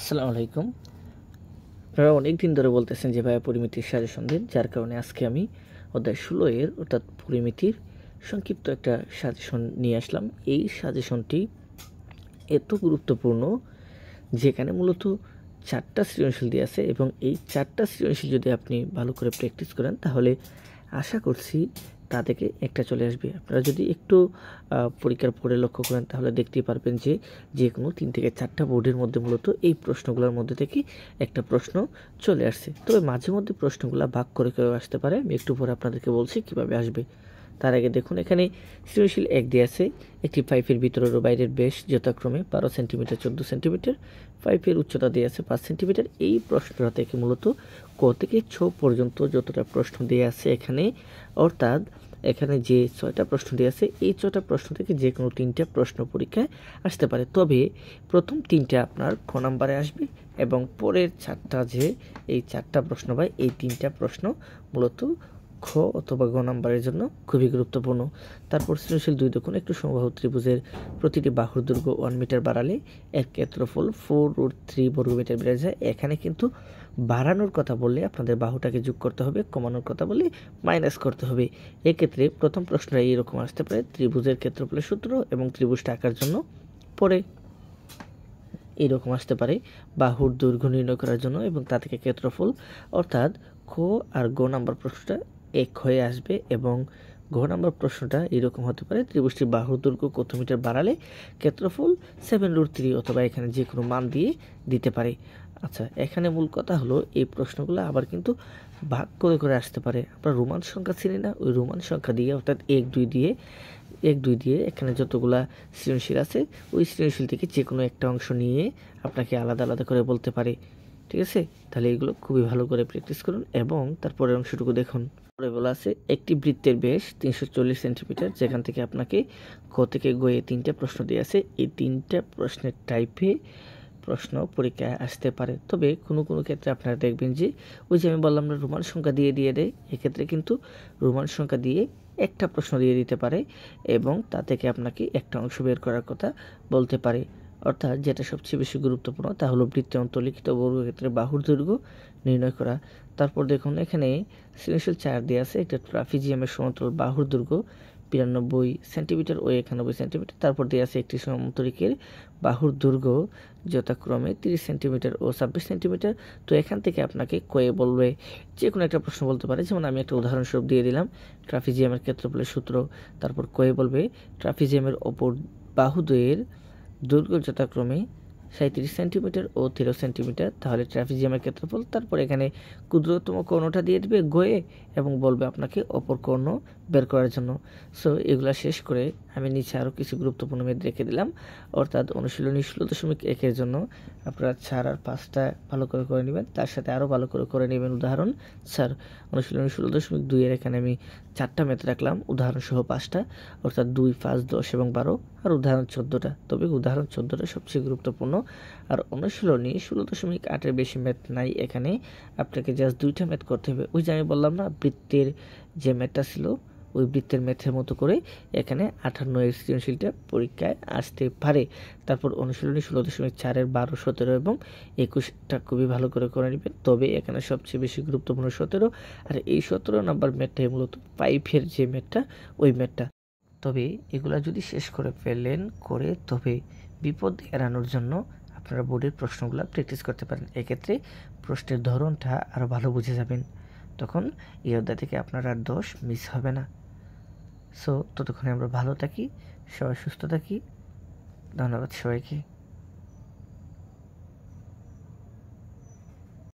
আসসালামু আলাইকুম। আপনারা অনেক দিন ধরে বলতেছেন যে ভাইয়া পরিমিতির সাজেশন দিন, যার কারণে আজকে আমি অধ্যায় 16 এর অর্থাৎ পরিমিতির সংক্ষিপ্ত একটা সাজেশন নিয়ে আসলাম। এই সাজেশনটি এত গুরুত্বপূর্ণ যেখানে মূলত 4টা সৃজনশীল দিয়ে আছে এবং এই 4টা সৃজনশীল যদি আপনি ভালো করে প্র্যাকটিস করেন তাহলে আশা করছি তা থেকে একটা চলে আসবে। আপনারা যদি একটু পরীক্ষার পরে লক্ষ্য করেন তাহলে দেখতেই পারবেন যে যে কোনো 3 থেকে 4টা বোর্ডের মধ্যে মূলত এই প্রশ্নগুলোর মধ্যে থেকে একটা প্রশ্ন চলে আসছে। তবে মাঝে মধ্যে প্রশ্নগুলো ভাগ করে কেউ আসতে পারে, আমি একটু পরে আপনাদেরকে বলছি কীভাবে আসবে। তার আগে দেখুন, এখানে সৃজনশীল 1 দিয়ে আছে একটি পাইপের ভিতরের ও বাইরের ব্যাস যথাক্রমে 12 সেন্টিমিটার 14 সেন্টিমিটার, পাইপের উচ্চতা দিয়ে আছে 5 সেন্টিমিটার। এই প্রশ্নটা থেকে মূলত ক থেকে ছ পর্যন্ত যতটা প্রশ্ন দিয়ে আছে এখানে, অর্থাৎ এখানে যে 6টা প্রশ্ন দিয়ে আছে এই 6টা প্রশ্ন থেকে যে কোনো 3টা প্রশ্ন পরীক্ষায় আসতে পারে। তবে প্রথম 3টা আপনার খ নাম্বারে আসবে এবং পরের 4টা যে এই 4টা প্রশ্ন বা এই 3টা প্রশ্ন মূলত খ অথবা গ নাম্বারের জন্য খুবই গুরুত্বপূর্ণ। তারপর সৃজনশীল 2 দেখুন, একটু সমবাহু ত্রিভুজের প্রতিটি বাহুর দৈর্ঘ্য 1 মিটার বাড়ালে এর ক্ষেত্রফল 4√3 বর্গমিটার বেড়ে যায়। এখানে কিন্তু বাড়ানোর কথা বললে আপনাদের বাহুটাকে যোগ করতে হবে, কমানোর কথা বললে মাইনাস করতে হবে। এক্ষেত্রে প্রথম প্রশ্নটা এইরকম আসতে পারে, ত্রিভুজের ক্ষেত্রফলের সূত্র এবং ত্রিভুজটা আঁকার জন্য পরে এইরকম আসতে পারে বাহুর দৈর্ঘ্য নির্ণয় করার জন্য এবং তা থেকে ক্ষেত্রফল, অর্থাৎ খ আর গ নাম্বার প্রশ্নটা এক হয়ে আসবে এবং ঘ নাম্বার প্রশ্নটা এরকম হতে পারে, ত্রিভুজটির বাহুর দৈর্ঘ্য কত মিটার বাড়ালে ক্ষেত্রফল 7√3 অথবা এখানে যে কোনো মান দিয়ে দিতে পারে। আচ্ছা, এখানে মূল কথা হলো এই প্রশ্নগুলো আবার কিন্তু ভাগ করে করে আসতে পারে। আমরা রোমান সংখ্যা চিনি না, ওই রোমান সংখ্যা দিয়ে অর্থাৎ 1 2 দিয়ে এখানে যতগুলা সৃজনশীল আছে ওই সৃজনশীল থেকে যে কোনো একটা অংশ নিয়ে আপনাকে আলাদা আলাদা করে বলতে পারে। ঠিক আছে, তাহলে এগুলো খুবই ভালো করে প্র্যাকটিস করুন এবং তারপরের অংশটুকু দেখুন। পরে বলা আছে একটি বৃত্তের ব্যাস 340 সেন্টিমিটার, যেখান থেকে আপনাকে ক থেকে গ এ 3টা প্রশ্ন দিয়ে আছে। এই 3টা প্রশ্নের টাইপে প্রশ্ন পরীক্ষায় আসতে পারে। তবে কোনো কোনো ক্ষেত্রে আপনারা দেখবেন যে ওই যে আমি বললাম না রোমান সংখ্যা দিয়ে দেয়, এক্ষেত্রে কিন্তু রোমান সংখ্যা দিয়ে একটা প্রশ্ন দিয়ে দিতে পারে এবং তা থেকে আপনাকে একটা অংশ বের করার কথা বলতে পারে। অর্থাৎ যেটা সবচেয়ে বেশি গুরুত্বপূর্ণ তা হলো বৃত্তে অন্তর্লিখিত বর্গক্ষেত্রে বাহুর দৈর্ঘ্য নির্ণয় করা। তারপর দেখুন, এখানে সৃজনশীল 4 দিয়ে আছে একটা ট্রাপিজিয়ামের সমান্তরাল বাহুর দৈর্ঘ্য 92 সেন্টিমিটার ও 91 সেন্টিমিটার। তারপর দিয়ে আছে একটি সমন্তরিকের বাহুর দৈর্ঘ্য যথাক্রমে 30 সেন্টিমিটার ও 26 সেন্টিমিটার। তো এখান থেকে আপনাকে কয়ে বলবে যে কোনো একটা প্রশ্ন বলতে পারে, যেমন আমি একটা উদাহরণস্বরূপ দিয়ে দিলাম ট্রাপিজিয়ামের ক্ষেত্রফলের সূত্র। তারপর কয়ে বলবে ট্রাপিজিয়ামের অপর বাহুদ্বয়ের দৈর্ঘ্য যথাক্রমে 37 সেন্টিমিটার ও 13 সেন্টিমিটার, তাহলে ট্রাপিজিয়ামের ক্ষেত্রফল। তারপর এখানে ক্ষুদ্রতম কর্ণটা দিয়ে দেবে গয়ে এবং বলবে আপনাকে অপর কর্ণ বের করার জন্য। সো এগুলা শেষ করে আমি নিচে আরও কিছু গুরুত্বপূর্ণ মেদ রেখে দিলাম, অর্থাৎ অনুশীলনী 16.1 জন্য আপনারা 4 আর 5টা ভালো করে নেবেন, তার সাথে আরও ভালো করে নেবেন উদাহরণ 4। অনুশীলনী 16.2 এর এখানে আমি 4টা মেদ রাখলাম, উদাহরণ সহ 5টা, অর্থাৎ 2, 5, 10 এবং 12, আর উদাহরণ 14টা। তবে উদাহরণ 14টা সবচেয়ে গুরুত্বপূর্ণ। আর অনুশীলনী 16.8 বেশি ম্যাথ নাই, এখানে আপনাকে জাস্ট 2টা ম্যাথ করতে হবে। ওই যে আমি বললাম না বৃত্তের যে ম্যাথটা ছিল ওই বৃত্তের ম্যাথের মতো করে এখানে 58 এর সৃজনশীলটা পরীক্ষায় আসতে পারে। তারপর অনুশীলনী 16.4 এর 12, 17 এবং 21টা খুবই ভালো করে নেবেন। তবে এখানে সবচেয়ে বেশি গুরুত্বপূর্ণ 17, আর এই 17 নাম্বার ম্যাথটাই মূলত পাইপের যে ম্যাথটা ওই ম্যাথটা। তবে এগুলা যদি শেষ করে ফেলেন তবে বিপদ এড়ানোর জন্য আপনারা বোর্ডের প্রশ্নগুলো প্র্যাকটিস করতে পারেন। এক্ষেত্রে প্রশ্নের ধরনটা আরও ভালো বুঝে যাবেন, তখন এই অধ্যায় থেকে আপনার আর দোষ মিস হবে না। সো ততক্ষণে আমরা ভালো থাকি, সবাই সুস্থ থাকি। ধন্যবাদ সবাইকে।